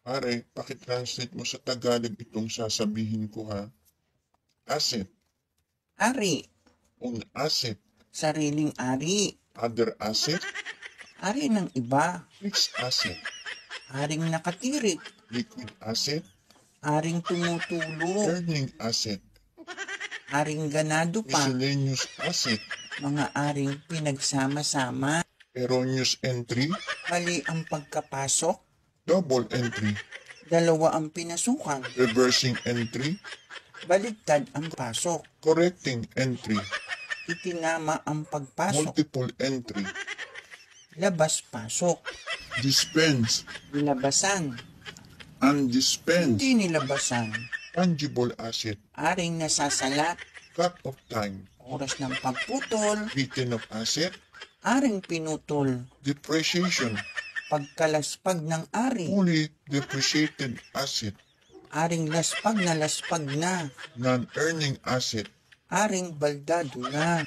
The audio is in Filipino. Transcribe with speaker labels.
Speaker 1: Pare, pakitranslate mo sa Tagalog itong sasabihin ko ha. Asset,
Speaker 2: Ari,
Speaker 1: un asset,
Speaker 2: sariling ari.
Speaker 1: other asset,
Speaker 2: Ari ng iba.
Speaker 1: fixed asset,
Speaker 2: Aring nakatirik.
Speaker 1: liquid asset,
Speaker 2: Aring tumutulo.
Speaker 1: earning asset,
Speaker 2: Aring ganado pa.
Speaker 1: miscellaneous asset,
Speaker 2: Mga aring pinagsama-sama.
Speaker 1: erroneous entry,
Speaker 2: Mali ang pagkapasok.
Speaker 1: double entry,
Speaker 2: Dalawa ang pinasukan.
Speaker 1: reversing entry,
Speaker 2: Baligtad ang pasok.
Speaker 1: correcting entry,
Speaker 2: Itinama ang pagpasok.
Speaker 1: multiple entry,
Speaker 2: Labas-pasok.
Speaker 1: dispense,
Speaker 2: Nilabasan.
Speaker 1: undispense,
Speaker 2: Hindi nilabasan.
Speaker 1: tangible asset,
Speaker 2: Aring nasasalat.
Speaker 1: cut of time,
Speaker 2: Oras ng pagputol.
Speaker 1: written of asset,
Speaker 2: Aring pinutol.
Speaker 1: depreciation,
Speaker 2: Pagkalaspag ng ari.
Speaker 1: fully depreciated asset,
Speaker 2: Aring laspag na.
Speaker 1: non-earning asset,
Speaker 2: Aring baldado na.